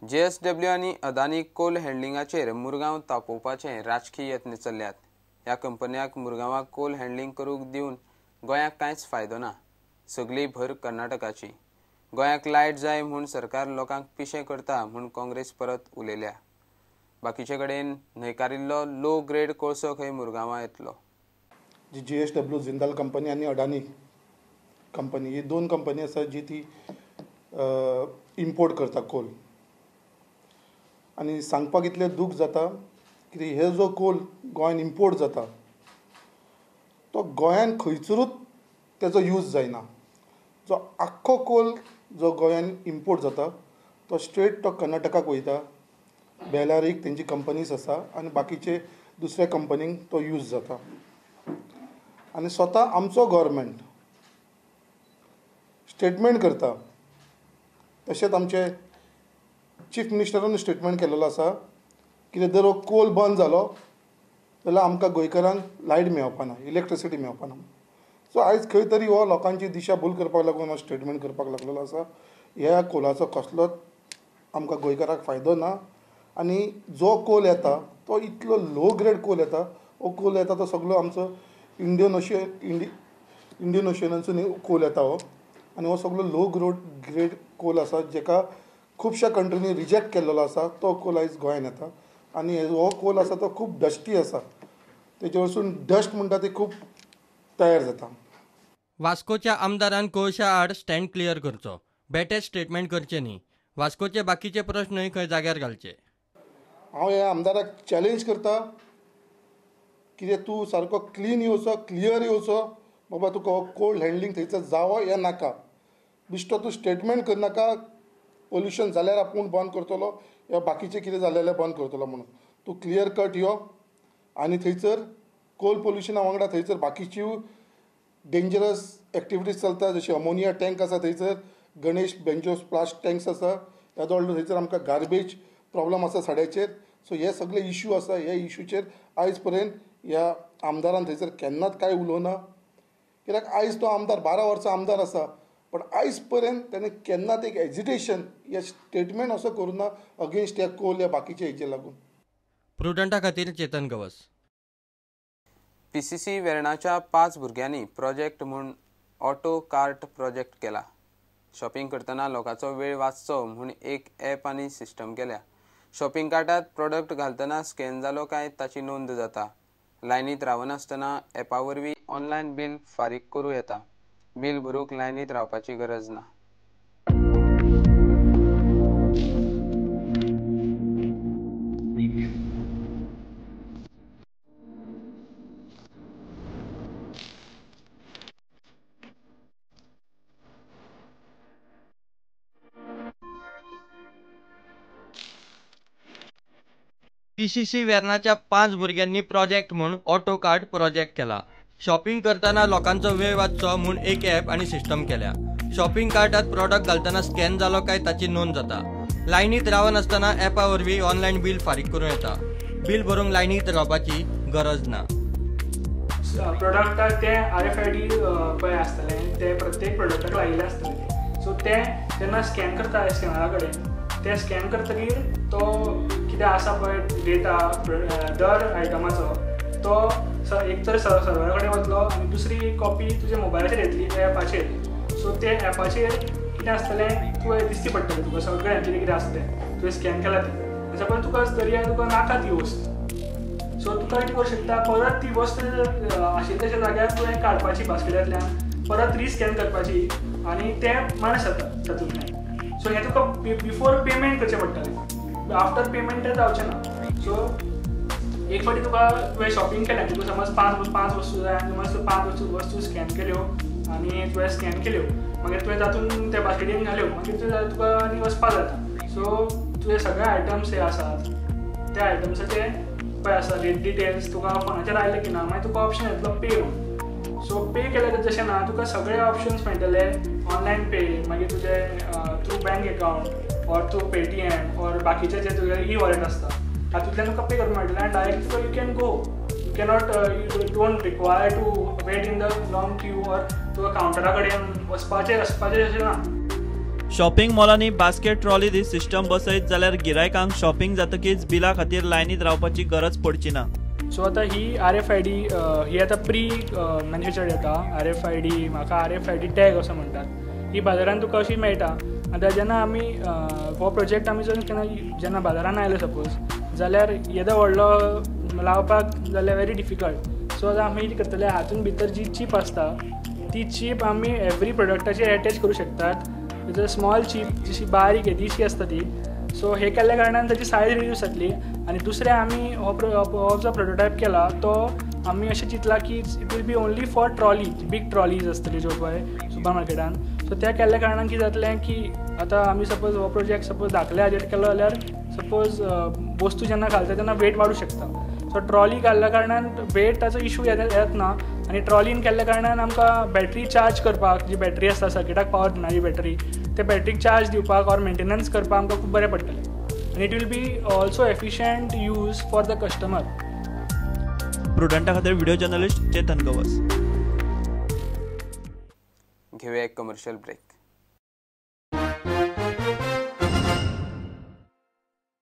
JSW आनी Adani Coal हँडलिंगाचेर Mormugao तापोवपाचे राजकीय यत्न चल्ल्यात। ह्या कंपन्याक मुरगांवाक कोल हँडलिंग करूंक दिवन गोंयाक कांयच फायदो ना। सगळी भर कर्नाटकाची। गोंयाक लायट जाय म्हूण सरकार लोकांक पिशें करता म्हूण काँग्रेस परत उलयल्या। बाकीचे कडेन न्हयकारिल्लो लो ग्रेड कोळसो खंय मुरगांवां येतलो। जी JSW जिंदाल कंपनी आणि अडानी कंपनी ही दोन कंपनी आसा जी ती इम्पोर्ट करता कोल। आणि सांगपाक इतलें दूख जाता की हे जो कोल गोंयान इम्पोर्ट जाता तो गोंयान खंयसरूच तेजो यूज जायना। जो आख्खो कोल जो गोंयान इम्पोर्ट जाता तो स्ट्रेट तो कर्नाटकाक वयता। बेलारीक तेंची कंपनीज आसा आनी बाकीचे दुसऱ्या कंपनींक तो यूज जाता। आनी स्वता आमचो गव्हर्मेंट स्टेटमेंट करता। तशेंच आमचे चीफ मिनिस्टरान स्टेटमेंट केल्लो आसा की जर हो कोल बंद जालो जाल्यार आमकां गोंयकारांक लायट मेळपाक ना, इलेक्ट्रिसिटी मेळपाक ना। सो आयज खंय तरी हो लोकांची दिशाभूल करपाक लागून हो स्टेटमेंट करपाक लागलेलो आसा। ह्या कोलाचो कसलोच आमकां गोंयकारांक फायदो ना। आनी जो कोल येता तो इतलो लो ग्रेड कोल येता। हो कोल येता तो सगळो आमचो इंडियन ओशियनासून कोल येता हो। आनी हो सगळो लो ग्रेड कोल आसा जेका खुबश्या कंट्रीनी रिजेक्ट केल्लो आसा। तो कोल आयज गोंयान येता आनी हो कोल आसा तो खूब डस्टी आसा। तेजे वरसून डस्ट म्हणटा ती खूब तयार जाता। वास्कोच्या आमदारान कोळशा आड स्टँड क्लियर करचो, बेटे स्टेटमेंट करचे न्ही। वास्कोचे बाकीचे प्रश्नय खंय जाग्यार घालचे। हांव ह्या आमदाराक चॅलेंज करता की तूं सारको क्लीन येवचो, क्लियर येवचो। बाबा तुका हो कोल हँडलिंग थंयसर जावो या नाका। बिश्तो तूं स्टेटमेंट करनाका पोल्युशन जाल्यार आपूण बंद करतलो या बाकीचें कितें जालें जाल्यार बंद करतलो म्हणून। तूं क्लियर कट यो आनी थंयसर कोल पोल्युशना वांगडा थंयसर बाकीच्यो डेंजरस एक्टिविटीज चलता जशी अमोनिया टँक आसा थंयसर, गणेश बेंजो प्लास्ट टँक्स आसा। येदो व्हडलो थंयसर आमकां गार्बेज प्रॉब्लम आसा साड्याचेर। सो हे सगळे इश्यू आसा। ह्या इश्यूचेर आयज पर्यंत ह्या आमदारान थंयसर केन्नाच कांय उलोवना। कित्याक आयज तो आमदार 12 वर्सां आमदार आसा पण आयज पर्यंत ताणें केन्नाच एक एजिटेशन या स्टेटमेंट असो करूना अगेन्स्ट ह्या कोल या बाकीच्या हेचे लागून। प्रुडंटा खातीर चेतन गवस। PCC वेर्णाच्या 5 भुरग्यांनी प्रोजेक्ट म्हूण ऑटो कार्ट प्रोजेक्ट केला। शॉपिंग करतना लोकांचो वेळ वाचचो म्हूण एक ॲप आनी सिस्टम केल्या। शॉपिंग कार्टांत प्रोडक्ट घालतना स्कॅन जालो काय ताची नोंद जाता। लायनीत रावनासतना ॲपा वरवीं ऑनलायन बील फारीक करूं येता। बील भरूंक लायनीत रावपाची गरज ना। PCC वेर्णाच्या 5 भुरग्यांनी प्रोजेक्ट म्हूण ऑटो कार्ट प्रोजेक्ट केला। शॉपिंग करताना लोकांचो वेळ वाचचो म्हूण एक ॲप आनी सिस्टम केल्या। शॉपिंग कार्टात प्रोडक्ट घालतना स्कॅन जालो काय ताची नोंद जाता। लायनीत रावनासतना ॲपा वरवीं ऑनलायन बील फारीक करूं येता। बील भरूंक लायनीत रावपाची गरज ना। प्रोडक्टाक ते RFID पळय आसतले ते प्रत्येक प्रोडक्टाक लायिल्ले आसतले। सो ते जेन्ना स्कॅन करता स्कॅनरा कडेन ते स्कॅन करतकीर तो कितें आसा पळय डेटा दर आयटमाचो तो एक तर सर्वरा कडेन वतलो आनी दुसरी कॉपी तुज्या मोबायलाचेर येतली ॲपाचेर। सो ते ॲपाचेर कितें आसतलें तुवें दिसची पडटलें तुका सगळें कितें कितें आसा तें तुवें स्कॅन केलां तें। सपोज तुका जर तुका नाका ती वस्त सो तुका कितें करूं शकता परत ती वस्त आशिल्ल्या त्या जाग्यार तुवें काडपाची बास्केटांतल्यान परत रिस्कॅन करपाची आनी तें मायनस जाता तातूंतल्यान। सो हें तुका बिफोर पेमेंट करचें पडटलें, आफ्टर पेमेंट तें जावचें ना। सो एक फावटी तुवें शॉपिंग केलें तुका समज 5 वस्तू जाय आनी समज 5 वस्तू स्कॅन केल्यो आनी तुवें स्कॅन केल्यो मागीर तुवें तातूंत त्या बास्केटीन घाल्यो मागीर तुका आनी वचपाक जाता। सो तुजे सगळे आयटम्स हे आसात त्या आयटम्साचे पळय आसा रेट डिटेल्स तुका फोनाचेर आयले की ना मागीर तुका ऑप्शन येतलो पे म्हणून। सो पे केल्यार तशें ना तुका सगळे ऑप्शन्स मेळटले ऑनलायन पे मागीर तुजे through bank account or through Paytm or बाकीचे जे तुजे ई-वॉलेट आसता तातूंतल्यान तुका पे करूंक मेळटलें आनी डायरेक्ट तुका you can go. You cannot you don't require to wait in the long queue or तुका कावंटरा कडेन वचपाचें अशें ना। शॉपिंग मॉलांनी बास्केट ट्रॉली दी सिस्टम बसयत जाल्यार गिरायकांक शॉपिंग जातकीच बिला खातीर लायनीत रावपाची गरज पडची ना. सो आतां ही RFID ही आतां प्री मॅन्युफॅक्चर्ड येता. RFID म्हाका RFID टॅग असो म्हणटात. ही बाजारांत तुका अशी मेळटा. आतां जेन्ना आमी हो प्रोजेक्ट आमी जेन्ना बाजारान आयलो सपोज जाल्यार येदो व्हडलो लावपाक जाल्यार वेरी डिफिकल्ट. सो आतां आमी कितें करतले हातून भितर जी चीप आसता ती चीप आमी एवरी प्रोडक्टाचेर एटॅच करूं शकतात. जर स्मॉल चीप जशी बारीक येदीशी आसता ती. सो हे केल्ल्या कारणान ताची सायज रिड्यूस जातली. आनी दुसरें आमी हो जो प्रोटोटायप केला तो आमी अशें चिंतला की it will be only for trolleys, big trolleys आसतली ज्यो पळय सुपर मार्केटान. सो त्या केल्ल्या कारणान कितें जातलें की आतां आमी सपोज हो प्रोजेक्ट सपोज धाकल्या हाजेर केलो जाल्यार सपोज वस्तू जेन्ना घालता तेन्ना वेट वाडूं शकता. सो ट्रॉली घाल्ल्या कारणान वेटाचो इशू येत ना. आनी ट्रॉलीन केल्ल्या कारणान आमकां बॅटरी चार्ज करपाक जी बॅटरी आसता सर्किटाक पावर दिणारी बॅटरी ते बॅटरीक चार्ज दिवपाक ऑर मेंटेनन्स करपाक आमकां खूब बरें पडटलें. आनी it will be also efficient use for the customer. प्रुडंटा खातीर व्हिडिओ जर्नलिस्ट चेतन गवस. घेऊया एक कमर्शियल ब्रेक.